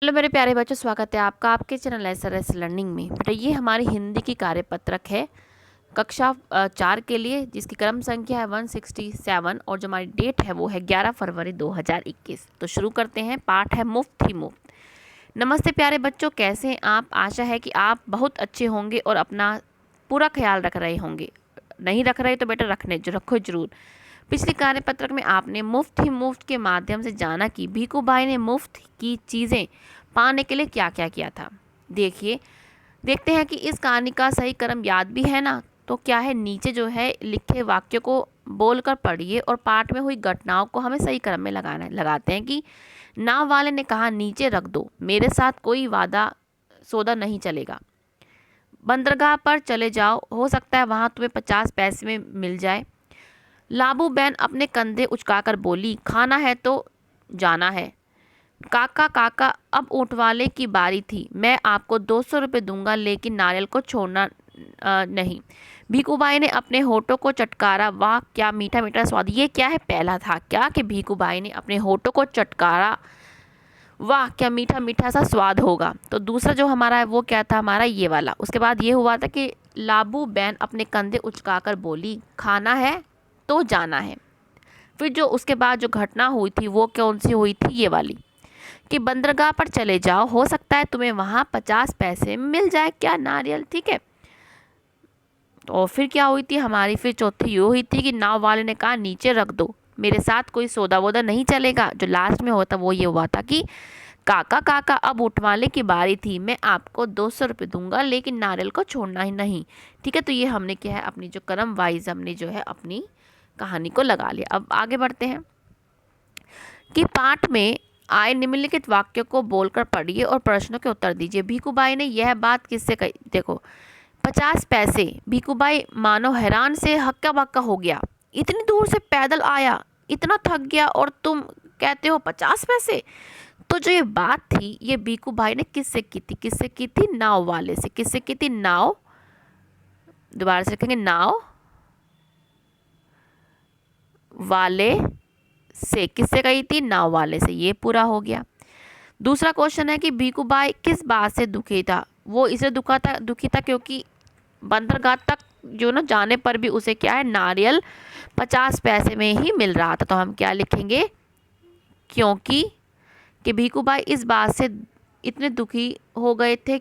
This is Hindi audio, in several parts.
हेलो मेरे प्यारे बच्चों, स्वागत है आपका आपके चैनल एसआरएस लर्निंग में। बेटा ये हमारी हिंदी की कार्यपत्रक है कक्षा 4 के लिए, जिसकी क्रम संख्या है 167 और जो हमारी डेट है वो है 11 फरवरी 2021। तो शुरू करते हैं। पाठ है मुफ्त ही मुफ्त। नमस्ते प्यारे बच्चों, कैसे हैं आप? आशा है कि आप बहुत अच्छे होंगे और अपना पूरा ख्याल रख रहे होंगे। नहीं रख रहे तो बेटा रखो जरूर। पिछली कार्यपत्रक में आपने मुफ्त ही मुफ्त के माध्यम से जाना कि भीखू भाई ने मुफ्त की चीज़ें पाने के लिए क्या क्या किया था। देखते हैं कि इस कहानी का सही क्रम याद भी है ना। तो क्या है, नीचे जो है लिखे वाक्य को बोलकर पढ़िए और पाठ में हुई घटनाओं को हमें सही क्रम में लगाते हैं कि नाव वाले ने कहा नीचे रख दो, मेरे साथ कोई वादा सौदा नहीं चलेगा। बंदरगाह पर चले जाओ, हो सकता है वहाँ तुम्हें 50 पैसे में मिल जाए। लाबू बहन अपने कंधे उचकाकर बोली, खाना है तो जाना है। काका काका, अब ऊँट वाले की बारी थी। मैं आपको 200 रुपये दूंगा, लेकिन नारियल को छोड़ना नहीं। भीखूबाई ने अपने होठों को चटकारा, वाह क्या मीठा मीठा स्वाद। ये क्या है, पहला था क्या कि भीखूबाई ने अपने होठों को चटकारा, वाह क्या मीठा मीठा सा स्वाद होगा। तो दूसरा जो हमारा है वो क्या था, हमारा ये वाला। उसके बाद ये हुआ था कि लाबू बहन अपने कंधे उचकाकर बोली, खाना है तो जाना है। फिर जो उसके बाद जो घटना हुई थी वो कौन सी हुई थी, ये वाली कि बंदरगाह पर चले जाओ, हो सकता है तुम्हें वहाँ 50 पैसे मिल जाए, क्या नारियल, ठीक है। और फिर क्या हुई थी हमारी, फिर चौथी ये हुई थी कि नाव वाले ने कहा नीचे रख दो, मेरे साथ कोई सौदा वोदा नहीं चलेगा। जो लास्ट में होता वो ये हुआ था कि काका काका, अब ऊँट वाले की बारी थी। मैं आपको 200 रुपये दूंगा, लेकिन नारियल को छोड़ना ही नहीं, ठीक है। तो ये हमने क्या है, अपनी जो क्रम वाइज हमने जो है अपनी कहानी को लगा लिया। अब आगे बढ़ते हैं कि पाठ में आए निम्नलिखित वाक्यों को बोलकर पढ़िए और प्रश्नों के उत्तर दीजिए। भीखूबाई ने यह बात किससे कही? देखो 50 पैसे। भीखूबाई मानो हैरान से हक्का बक्का हो गया। इतनी दूर से पैदल आया, इतना थक गया, और तुम कहते हो 50 पैसे। तो जो ये बात थी ये भीखूबाई ने किससे की थी? किससे की थी? नाव वाले से। किससे की थी? नाव, दोबारा से लिखेंगे, नाव वाले से। किससे कही थी? नाव वाले से। ये पूरा हो गया। दूसरा क्वेश्चन है कि भीखूबाई किस बात से दुखी था? वो इसे दुखी था क्योंकि बंदरगाह तक जो ना जाने पर भी उसे क्या है, नारियल 50 पैसे में ही मिल रहा था। तो हम क्या लिखेंगे, क्योंकि कि भीखूबाई इस बात से इतने दुखी हो गए थे।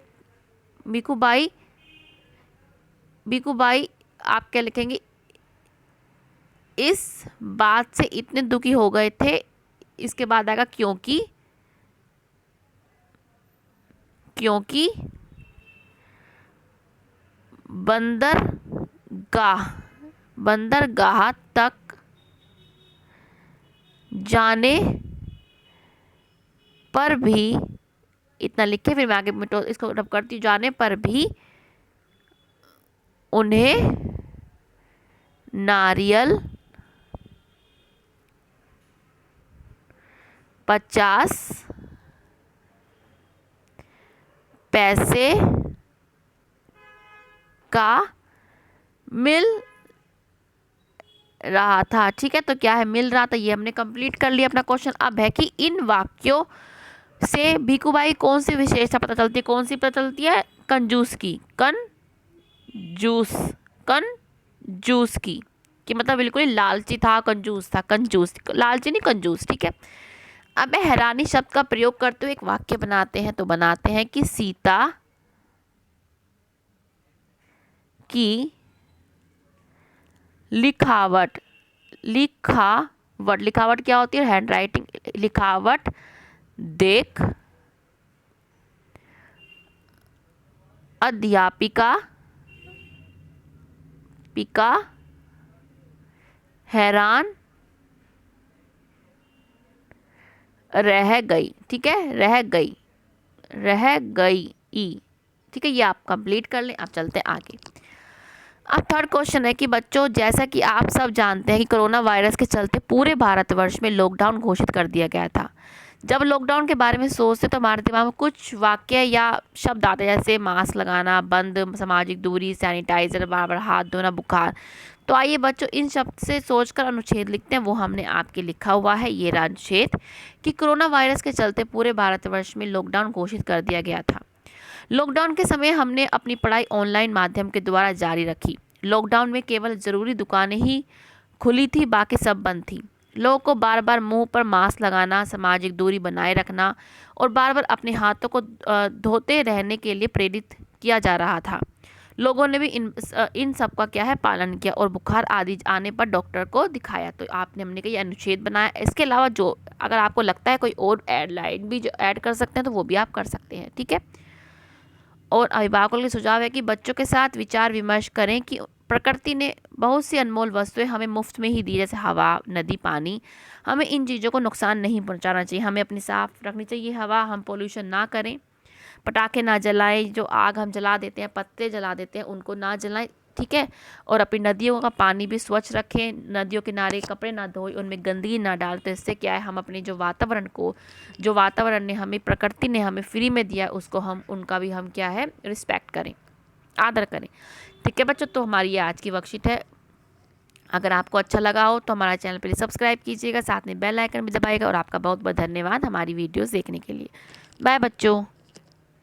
भीखूबाई भीखूबाई आप क्या लिखेंगे, इस बात से इतने दुखी हो गए थे। इसके बाद आएगा क्योंकि बंदरगाह तक जाने पर भी, इतना लिखे फिर मैं आगे मिटो इसको रब करती हूँ, जाने पर भी उन्हें नारियल 50 पैसे का मिल रहा था, ठीक है। तो क्या है, मिल रहा था, ये हमने कंप्लीट कर लिया अपना क्वेश्चन। अब है कि इन वाक्यों से भीखूबाई कौन सी विशेषता पता चलती है? कौन सी पता चलती है? कंजूस की। कंजूस की कि मतलब बिल्कुल ही लालची था, कंजूस था। कंजूस, लालची नहीं, कंजूस, ठीक है। अब हैरानी शब्द का प्रयोग करते हुए एक वाक्य बनाते हैं। तो बनाते हैं कि सीता की लिखावट क्या होती है? Hand writing. लिखावट देख अध्यापिका हैरान रह गई, ठीक है। रह गई, ठीक है। ये आप कंप्लीट कर लें। अब चलते हैं आगे। अब थर्ड क्वेश्चन है कि बच्चों, जैसा कि आप सब जानते हैं कि कोरोना वायरस के चलते पूरे भारतवर्ष में लॉकडाउन घोषित कर दिया गया था। जब लॉकडाउन के बारे में सोचते तो हमारे दिमाग में कुछ वाक्य या शब्द आते हैं, जैसे मास्क लगाना, बंद, सामाजिक दूरी, सैनिटाइजर, बार बार हाथ धोना, बुखार। तो आइए बच्चों, इन शब्द से सोचकर अनुच्छेद लिखते हैं। वो हमने आपके लिखा हुआ है ये अनुच्छेद कि कोरोना वायरस के चलते पूरे भारतवर्ष में लॉकडाउन घोषित कर दिया गया था। लॉकडाउन के समय हमने अपनी पढ़ाई ऑनलाइन माध्यम के द्वारा जारी रखी। लॉकडाउन में केवल ज़रूरी दुकानें ही खुली थी, बाकी सब बंद थी। लोगों को बार बार मुंह पर मास्क लगाना, सामाजिक दूरी बनाए रखना और बार बार अपने हाथों को धोते रहने के लिए प्रेरित किया जा रहा था। लोगों ने भी इन सब का क्या है पालन किया और बुखार आदि आने पर डॉक्टर को दिखाया। तो आपने हमने का ये अनुच्छेद बनाया। इसके अलावा जो अगर आपको लगता है कोई और लाइन भी जो ऐड कर सकते हैं तो वो भी आप कर सकते हैं, ठीक है। और अभिभावकों के सुझाव है कि बच्चों के साथ विचार विमर्श करें कि प्रकृति ने बहुत सी अनमोल वस्तुएं हमें मुफ्त में ही दी, जैसे हवा, नदी, पानी। हमें इन चीज़ों को नुकसान नहीं पहुंचाना चाहिए। हमें अपनी साफ रखनी चाहिए हवा, हम पोल्यूशन ना करें, पटाखे ना जलाएं, जो आग हम जला देते हैं, पत्ते जला देते हैं, उनको ना जलाएं, ठीक है। और अपनी नदियों का पानी भी स्वच्छ रखें, नदियों किनारे कपड़े ना धोएं, उनमें गंदगी ना डालें। तो इससे क्या है, हम अपने जो वातावरण ने हमें, प्रकृति ने हमें फ्री में दिया, उसको हम उनका भी हम क्या है रिस्पेक्ट करें, आदर करें, ठीक है बच्चों। तो हमारी ये आज की वर्कशीट है। अगर आपको अच्छा लगा हो तो हमारा चैनल प्लीज़ सब्सक्राइब कीजिएगा, साथ में बेल आइकन भी दबाइएगा। और आपका बहुत बहुत धन्यवाद हमारी वीडियोस देखने के लिए। बाय बच्चों।